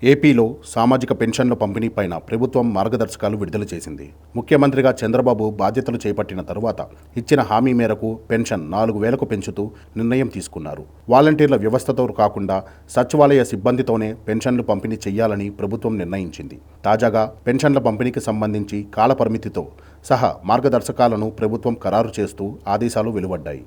ఏపీలో సామాజిక పెన్షన్ల పంపిణీపైన ప్రభుత్వం మార్గదర్శకాలు విడుదల చేసింది. ముఖ్యమంత్రిగా చంద్రబాబు బాధ్యతలు చేపట్టిన తరువాత ఇచ్చిన హామీ మేరకు పెన్షన్ 4,000కు పెంచుతూ నిర్ణయం తీసుకున్నారు. వాలంటీర్ల వ్యవస్థతో కాకుండా సచివాలయ సిబ్బందితోనే పెన్షన్లు పంపిణీ చేయాలని ప్రభుత్వం నిర్ణయించింది. తాజాగా పెన్షన్ల పంపిణీకి సంబంధించి కాలపరిమితితో సహా మార్గదర్శకాలను ప్రభుత్వం ఖరారు చేస్తూ ఆదేశాలు వెలువడ్డాయి.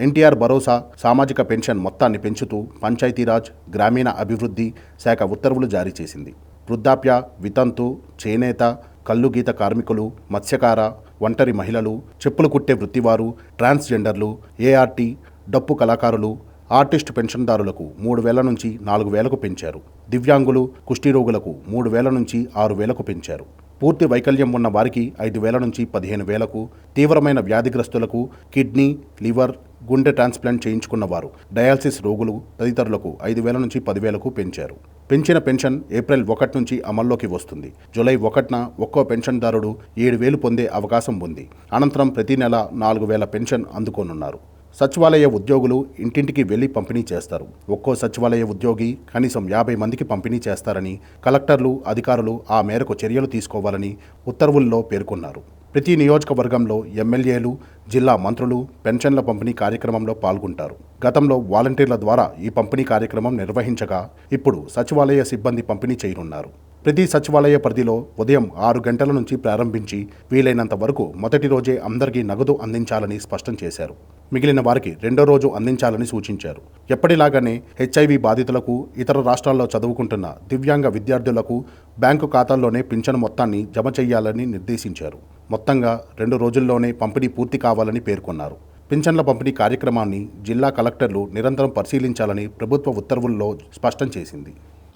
ఎన్టీఆర్ భరోసా సామాజిక పెన్షన్ మొత్తాన్ని పెంచుతూ పంచాయతీరాజ్, గ్రామీణ అభివృద్ధి శాఖ ఉత్తర్వులు జారీ చేసింది. వృద్ధాప్య, వితంతు, చేనేత, కల్లుగీత కార్మికులు, మత్స్యకార, ఒంటరి మహిళలు, చెప్పులు కుట్టే వృత్తివారు, ట్రాన్స్జెండర్లు, ఏఆర్టీ, డప్పు కళాకారులు, ఆర్టిస్ట్ పెన్షన్దారులకు 3,000 నుంచి 4,000కు పెంచారు. దివ్యాంగులు, కుష్ఠిరోగులకు 3,000 నుంచి 6,000కు పెంచారు. పూర్తి వైకల్యం ఉన్న వారికి 5,000 నుంచి 15,000కు, తీవ్రమైన వ్యాధిగ్రస్తులకు, కిడ్నీ, లివర్, గుండె ట్రాన్స్ప్లాంట్ చేయించుకున్న వారు, డయాలసిస్ రోగులు తదితరులకు 5,000 నుంచి 10,000కు పెంచారు. పెంచిన పెన్షన్ ఏప్రిల్ 1 నుంచి అమల్లోకి వస్తుంది. జూలై 1న ఒక్కో పెన్షన్దారుడు 7,000 పొందే అవకాశం ఉంది. అనంతరం ప్రతి నెల 4,000 పెన్షన్ అందుకోనున్నారు. సచివాలయ ఉద్యోగులు ఇంటింటికి వెళ్లి పంపిణీ చేస్తారు. ఒక్కో సచివాలయ ఉద్యోగి కనీసం 50 మందికి పంపిణీ చేస్తారని కలెక్టర్లు, అధికారులు ఆ మేరకు చర్యలు తీసుకోవాలని ఉత్తర్వుల్లో పేర్కొన్నారు. ప్రతి నియోజకవర్గంలో ఎమ్మెల్యేలు, జిల్లా మంత్రులు పెన్షన్ల పంపిణీ కార్యక్రమంలో పాల్గొంటారు. గతంలో వాలంటీర్ల ద్వారా ఈ పంపిణీ కార్యక్రమం నిర్వహించగా ఇప్పుడు సచివాలయ సిబ్బంది పంపిణీ చేయనున్నారు. ప్రతి సచివాలయ పరిధిలో ఉదయం 6 గంటల నుంచి ప్రారంభించి వీలైనంత వరకు మొదటి రోజే అందరికీ నగదు అందించాలని స్పష్టం చేశారు. మిగిలిన వారికి రెండో రోజు అందించాలని సూచించారు. ఎప్పటిలాగానే హెచ్ఐవి బాధితులకు, ఇతర రాష్ట్రాల్లో చదువుకుంటున్న దివ్యాంగ విద్యార్థులకు బ్యాంకు ఖాతాల్లోనే పింఛను మొత్తాన్ని జమ చేయాలని నిర్దేశించారు. మొత్తంగా 2 రోజుల్లోనే పంపిణీ పూర్తి కావాలని పేర్కొన్నారు. పింఛన్ల పంపిణీ కార్యక్రమాన్ని జిల్లా కలెక్టర్లు నిరంతరం పరిశీలించాలని ప్రభుత్వ ఉత్తర్వుల్లో స్పష్టం చేసింది.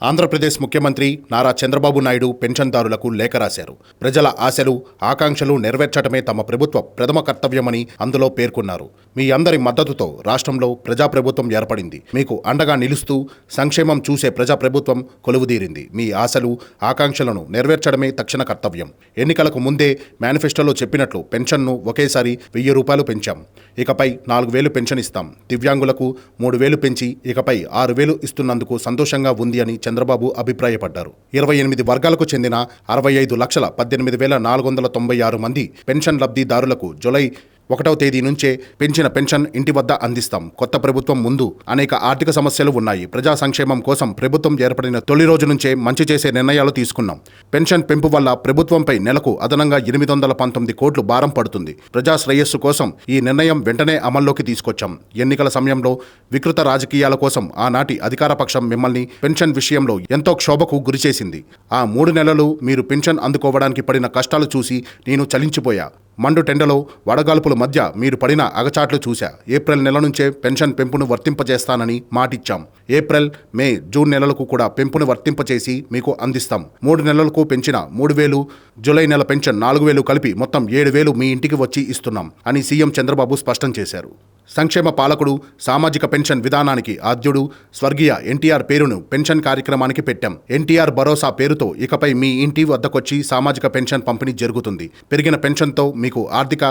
ఆంధ్రప్రదేశ్ ముఖ్యమంత్రి నారా చంద్రబాబు నాయుడు పెన్షన్దారులకు లేఖ రాశారు. ప్రజల ఆశలు, ఆకాంక్షలు నెరవేర్చడమే తమ ప్రభుత్వ ప్రథమ కర్తవ్యమని అందులో పేర్కొన్నారు. మీ అందరి మద్దతుతో రాష్ట్రంలో ప్రజాప్రభుత్వం ఏర్పడింది. మీకు అండగా నిలుస్తూ సంక్షేమం చూసే ప్రజాప్రభుత్వం కొలువుదీరింది. మీ ఆశలు, ఆకాంక్షలను నెరవేర్చడమే తక్షణ కర్తవ్యం. ఎన్నికలకు ముందే మేనిఫెస్టోలో చెప్పినట్లు పెన్షన్ను ఒకేసారి 1,000 రూపాయలు పెంచాం. ఇకపై 4,000 పెన్షన్ ఇస్తాం. దివ్యాంగులకు 3,000 పెంచి ఇకపై 6,000 ఇస్తున్నందుకు సంతోషంగా ఉంది అని చంద్రబాబు అభిప్రాయపడ్డారు. 28 వర్గాలకు చెందిన 65,18,496 మంది పెన్షన్ లబ్ధిదారులకు జూలై 1వ తేదీ నుంచే పెంచిన పెన్షన్ ఇంటి వద్ద అందిస్తాం. కొత్త ప్రభుత్వం ముందు అనేక ఆర్థిక సమస్యలు ఉన్నాయి. ప్రజా సంక్షేమం కోసం ప్రభుత్వం ఏర్పడిన తొలి రోజు నుంచే మంచి చేసే నిర్ణయాలు తీసుకున్నాం. పెన్షన్ పెంపు వల్ల ప్రభుత్వంపై నెలకు అదనంగా 819 కోట్లు భారం పడుతుంది. ప్రజా శ్రేయస్సు కోసం ఈ నిర్ణయం వెంటనే అమల్లోకి తీసుకొచ్చాం. ఎన్నికల సమయంలో వికృత రాజకీయాల కోసం ఆనాటి అధికార పక్షం మిమ్మల్ని పెన్షన్ విషయంలో ఎంతో క్షోభకు గురిచేసింది. ఆ 3 నెలలు మీరు పెన్షన్ అందుకోవడానికి పడిన కష్టాలు చూసి నేను చలించిపోయా. మండు టెండలో వడగాల్పుల మధ్య మీరు పడిన అగచాట్లు చూశా. ఏప్రిల్ నెల నుంచే పెన్షన్ పెంపును వర్తింపజేస్తానని మాటిచ్చాం. ఏప్రిల్, మే, జూన్ నెలలకు కూడా పెంపును వర్తింపచేసి మీకు అందిస్తాం. 3 నెలలకు పెంచిన 3,000, జూలై నెల పెన్షన్ 4,000 కలిపి మొత్తం 7,000 మీ ఇంటికి వచ్చి ఇస్తున్నాం అని సీఎం చంద్రబాబు స్పష్టం చేశారు. సంక్షేమ పాలకుడు, సామాజిక పెన్షన్ విధానానికి ఆద్యుడు స్వర్గీయ ఎన్టీఆర్ పేరును పెన్షన్ కార్యక్రమానికి పెట్టాం. ఎన్టీఆర్ భరోసా పేరుతో ఇకపై మీ ఇంటి వద్దకొచ్చి సామాజిక పెన్షన్ పంపిణీ జరుగుతుంది. పెరిగిన పెన్షన్తో మీకు ఆర్థిక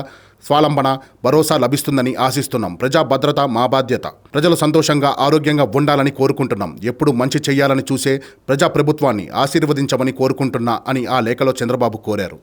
స్వావలంబన, భరోసా లభిస్తుందని ఆశిస్తున్నాం. ప్రజా భద్రత మా బాధ్యత. ప్రజలు సంతోషంగా, ఆరోగ్యంగా ఉండాలని కోరుకుంటున్నాం. ఎప్పుడు మంచి చేయాలని చూసే ప్రజాప్రభుత్వాన్ని ఆశీర్వదించమని కోరుకుంటున్నా అని ఆ లేఖలో చంద్రబాబు కోరారు.